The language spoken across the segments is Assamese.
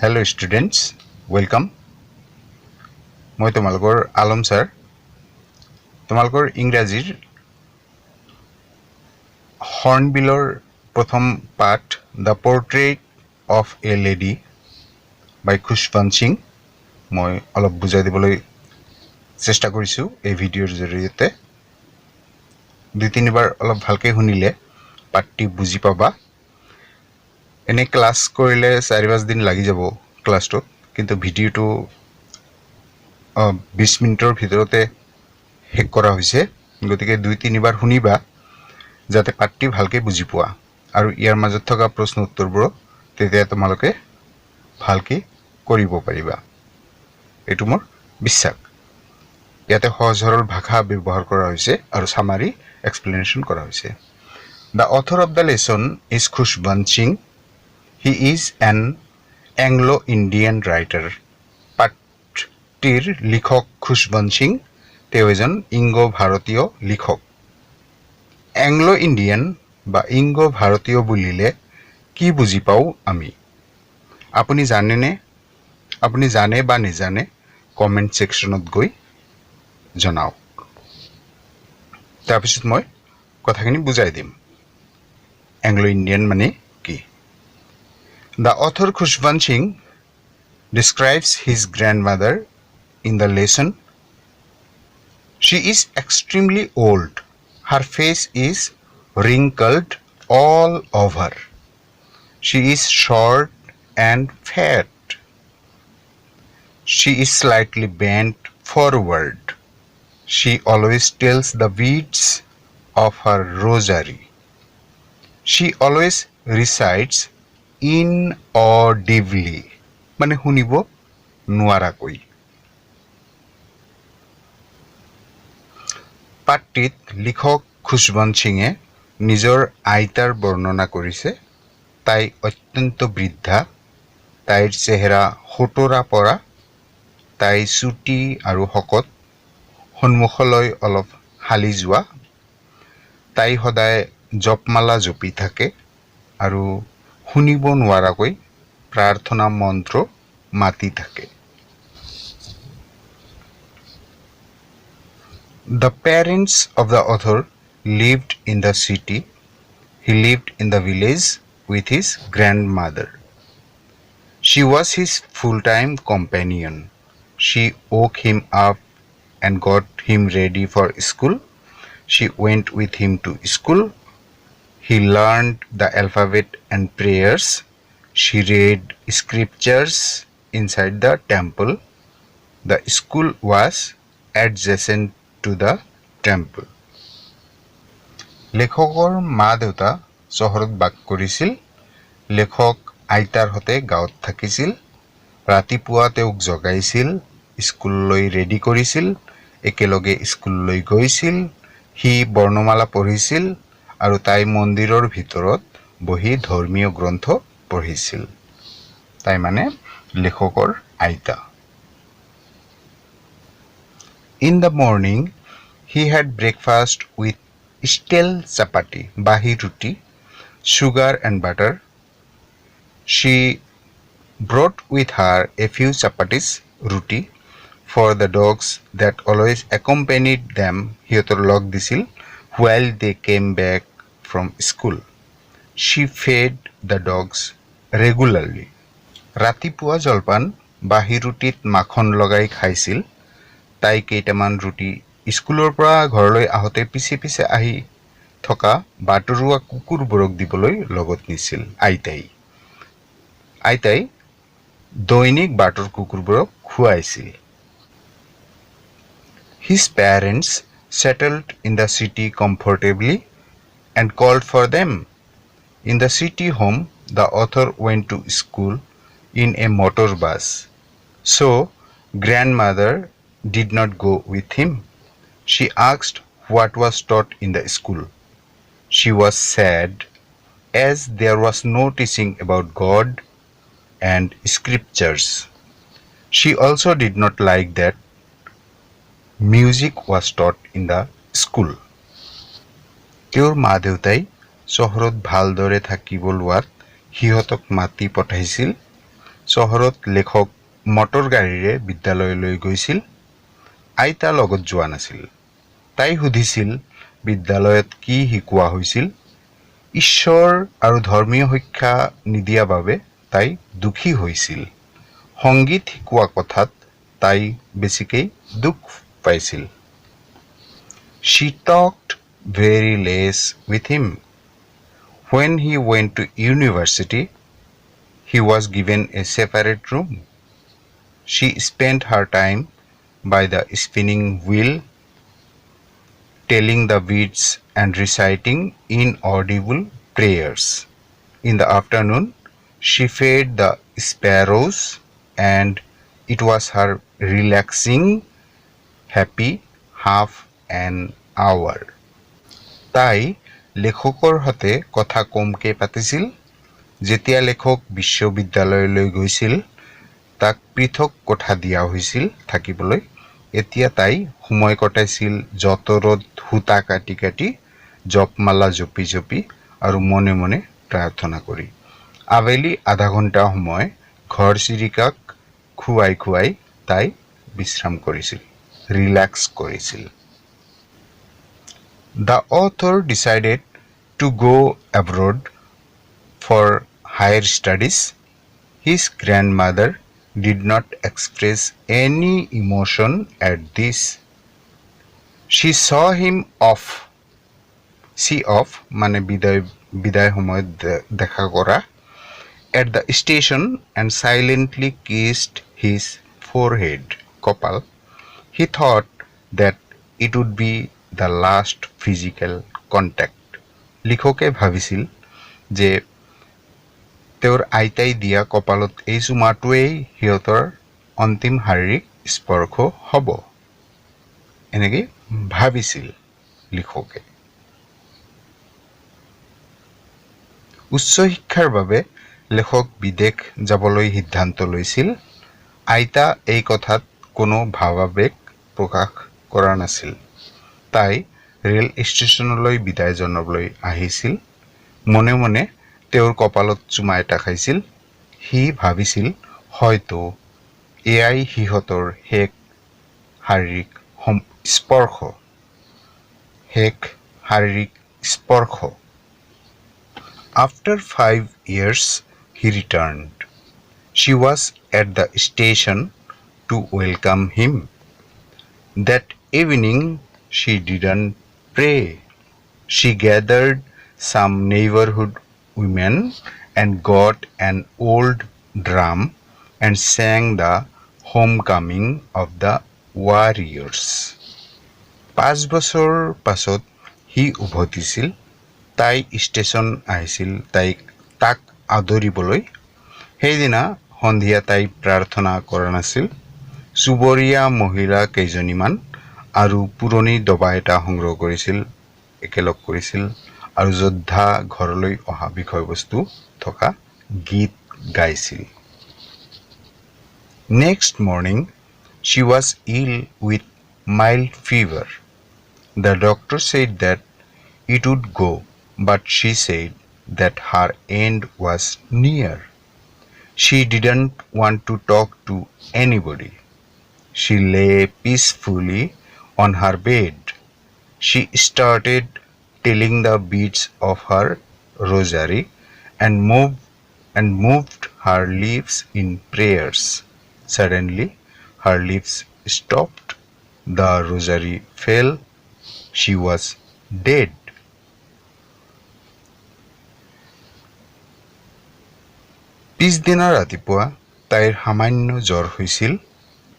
Hello students, welcome. মই তোমালোকৰ আলম স্যাৰ। তোমালোকৰ ইংৰাজীৰ হৰ্নবিলৰ প্ৰথম পাঠ the portrait of a lady by Khushwant Singh মই অলপ বুজাই দিবলৈ চেষ্টা কৰিছোঁ এই ভিডিঅ'ৰ জৰিয়তে। দুই তিনিবাৰ অলপ ভালকৈ শুনিলে পাঠটি বুজি পাবা। এনে ক্লাছ কৰিলে 4-5 দিন লাগি যাব ক্লাছটোত, কিন্তু ভিডিঅ'টো 20 মিনিটৰ ভিতৰতে শেষ কৰা হৈছে। গতিকে 2-3বাৰ শুনিবা যাতে পাঠটি ভালকৈ বুজি পোৱা আৰু ইয়াৰ মাজত থকা প্ৰশ্ন উত্তৰবোৰ তেতিয়া তোমালোকে ভালকৈ কৰিব পাৰিবা, এইটো মোৰ বিশ্বাস। ইয়াতে সহজ সৰল ভাষা ব্যৱহাৰ কৰা হৈছে আৰু সামাৰী এক্সপ্লেনেশ্যন কৰা হৈছে। The author of the lesson is Khushwant Singh. He is an Anglo Indian writer. পাঠটিৰ লিখক খুশবন্ত সিং, তেওঁ এজন ইংগো ভাৰতীয় লিখক। এংলো ইণ্ডিয়ান বা ইংগো ভাৰতীয় বুলিলে কি বুজি পাওঁ আমি? আপুনি জানে বা নেজানে কমেণ্ট ছেকশ্যনত গৈ জনাওক। তাৰপিছত মই কথাখিনি বুজাই দিম এংলো ইণ্ডিয়ান মানে কি। The author Khushbant Singh describes his grandmother in the lesson. She is extremely old. Her face is wrinkled all over. She is short and fat. She is slightly bent forward. She always tells the beads of her rosary. She always recites inaudibly, মানে শুনিব নোৱাৰাকৈ। পাঠটিত লিখক খুশবন্ত সিঙে নিজৰ আইতাৰ বৰ্ণনা কৰিছে। তাই অত্যন্ত বৃদ্ধা, তাইৰ চেহেৰা সোঁতৰা পৰা, তাই চুটি আৰু শকত, সন্মুখলৈ অলপ হালি যোৱা। তাই সদায় জপমালা জপি থাকে আৰু শুনিব নোৱাৰাকৈ প্ৰাৰ্থনা মন্ত্ৰ মাতি থাকে। The parents of the author lived in the city. He lived in the village with his grandmother. She was his full-time companion. She woke him up and got him ready for school. She went with him to school. He learned the alphabet and prayers. She read scriptures inside the temple. The school was adjacent to the temple. লেখকৰ মা দেউতা চহৰত বাস কৰিছিল। লেখক আইতাৰ সৈতে গাঁৱত থাকিছিল। ৰাতিপুৱা তেওঁক জগাইছিল, স্কুললৈ ৰেডি কৰিছিল, একেলগে স্কুললৈ গৈছিল। সি বৰ্ণমালা পঢ়িছিল আৰু তাই মন্দিৰৰ ভিতৰত বহি ধৰ্মীয় গ্ৰন্থ পঢ়িছিল। তাই মানে লেখকৰ আইতা। In the morning, he had breakfast with stale chapati, bahi ruti, sugar and butter. She brought with her a few chapatis, ruti, for the dogs that always accompanied them. Hiyotor log disil while they came back from school. She fed the dogs regularly. ৰাতিপুৱা জলপান বাহি ৰুটিত মাখন লগাই খাইছিল। তাই কেইটামান ৰুটি স্কুলৰ পৰা ঘৰলৈ আহোঁতে পিছে পিছে আহি থকা বাটৰুৱা কুকুৰবোৰক দিবলৈ লগত নিছিল আইতাই দৈনিক বাটৰ কুকুৰবোৰক খুৱাইছিল। His parents settled in the city comfortably and called for them. In the city home, the author went to school in a motor bus. So, grandmother did not go with him. She asked what was taught in the school. She was sad as there was no teaching about God and scriptures. She also did not like that music was taught in the school. তেওঁৰ মা দেউতাই চহৰত ভালদৰে থাকিব লোৱাত সিহঁতক মাতি পঠাইছিল। চহৰত লেখক মটৰ গাড়ীৰে বিদ্যালয়লৈ গৈছিল। আইতা লগত যোৱা নাছিল। তাই সুধিছিল বিদ্যালয়ত কি শিকোৱা হৈছিল। ঈশ্বৰ আৰু ধৰ্মীয় শিক্ষা নিদিয়া বাবে তাই দুখী হৈছিল। সংগীত শিকোৱা কথাত তাই বেছিকৈ দুখ পাইছিল। She talked very less with him. When he went to university, he was given a separate room. She spent her time by the spinning wheel, telling the beads and reciting inaudible prayers. In the afternoon, she fed the sparrows, and it was her relaxing, happy half an hour. তাই লেখকৰ সৈতে কথা কমকৈ পাতিছিল। যেতিয়া লেখক বিশ্ববিদ্যালয়লৈ গৈছিল, তাক পৃথক কোঠা দিয়া হৈছিল থাকিবলৈ। এতিয়া তাই সময় কটাইছিল যঁতৰত সূতা কাটি কাটি, জপমালা জপি জপি আৰু মনে মনে প্ৰাৰ্থনা কৰি। আবেলি আধা ঘণ্টা সময় ঘৰ চিৰিকাক খুৱাই খুৱাই তাই বিশ্ৰাম কৰিছিল, ৰিলেক্স কৰিছিল। The author decided to go abroad for higher studies. His grandmother did not express any emotion at this. She saw him off. See off মানে বিদায় সময়ত দেখা কৰা, at the station and silently kissed his forehead, কপাল. He thought that it would be the last physical contact. লিখকে ভাবিছিল যে তেওঁৰ আইতাই দিয়া কপালত এই চুমাটোৱেই সিহঁতৰ অন্তিম শাৰীৰিক স্পৰ্শ হ'ব, এনেকৈ ভাবিছিল লিখকে। উচ্চ শিক্ষাৰ বাবে লেখক বিদেশ যাবলৈ সিদ্ধান্ত লৈছিল। আইতা এই কথাত কোনো ভাৱাবেগ প্ৰকাশ কৰা নাছিল। তাই ৰেল ষ্টেচনলৈ বিদায় জনাবলৈ আহিছিল। মনে মনে তেওঁৰ কপালত চুমা এটা খাইছিল। সি ভাবিছিল হয়তো এয়াই সিহঁতৰ শেষ শাৰীৰিক স্পৰ্শ। After 5 years, he returned. She was at the station to welcome him. That evening, she didn't pray. She gathered some neighborhood women and got an old drum and sang the homecoming of the warriors. 5 বছৰ পাছত সি উভতিছিল। তাই ষ্টেচন আহিছিল তাক আদৰিবলৈ। সেইদিনা সন্ধিয়া তাই প্ৰাৰ্থনা কৰা নাছিল। চুবুৰীয়া মহিলা কেইজনীমান আৰু পুৰণি ডবা এটা সংগ্ৰহ কৰিছিল, একেলগ কৰিছিল আৰু যোদ্ধা ঘৰলৈ অহা বিষয়বস্তু থকা গীত গাইছিল। Next morning, she was ill with mild fever. The doctor said that it would go, but she said that her end was near. She didn't want to talk to anybody. She lay peacefully on her bed. She started telling the beads of her rosary and moved her lips in prayers. Suddenly, her lips stopped. The rosary fell. She was dead. পিছদিনা ৰাতিপুৱা তাইৰ সামান্য জ্বৰ হৈছিল।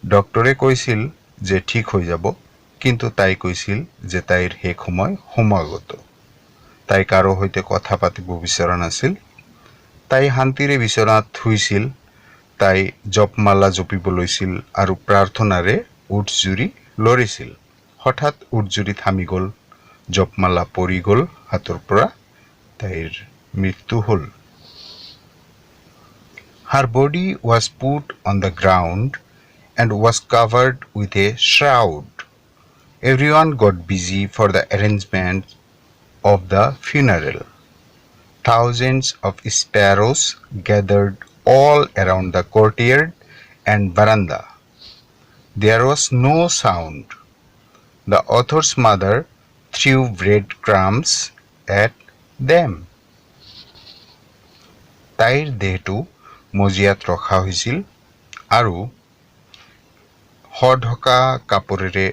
ডক্টৰে কৈছিল যে ঠিক হৈ যাব, কিন্তু তাই কৈছিল যে তাইৰ শেষ সময় সমাগত। তাই কাৰো সৈতে কথা পাতিব বিচৰা নাছিল। তাই শান্তিৰে বিচনাত শুইছিল। তাই জপমালা জপিব লৈছিল আৰু প্ৰাৰ্থনাৰে উঠজুৰি লৰিছিল। হঠাৎ উঠজুৰি থামি গ'ল, জপমালা পৰি গ'ল হাতৰ পৰা। তাইৰ মৃত্যু হ'ল। Her body was put on the ground and was covered with a shroud. Everyone got busy for the arrangement of the funeral. Thousands of sparrows gathered all around the courtyard and veranda. There was no sound. The author's mother threw breadcrumbs at them. তাইৰ দেহটো মজিয়াত ৰখা হৈছিল আৰু ঢকা কাপোৰেৰে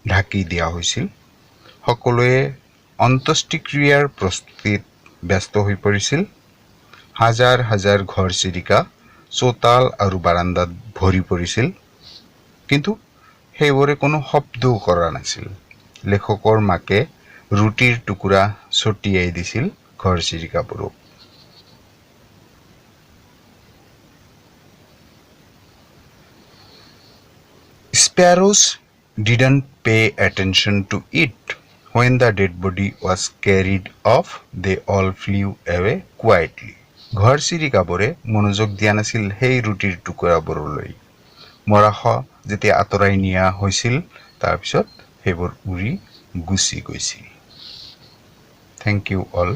ঢাকি দিয়া হৈছিল। সকলোৱে অন্ত্যেষ্টিক্ৰিয়াৰ প্ৰস্তুতিত ব্যস্ত হৈ পৰিছিল। হাজাৰ হাজাৰ ঘৰচিৰিকা চোতাল আৰু বাৰান্দাত ভৰি পৰিছিল, কিন্তু সেইবোৰে কোনো শব্দও কৰা নাছিল। লেখকৰ মাকে ৰুটিৰ টুকুৰা ছটিয়াই দিছিল ঘৰচিৰিকাবোৰক। Sparrows didn't pay attention to it. When the dead body was carried off, they all flew away quietly. ঘৰচিৰিকাবোৰে মনোযোগ দিয়া নাছিল সেই ৰুটিৰ টুকুৰাবোৰলৈ। মৰাশ যেতিয়া আঁতৰাই নিয়া হৈছিল, তাৰপিছত সেইবোৰ উৰি গুচি গৈছিল। Thank you all.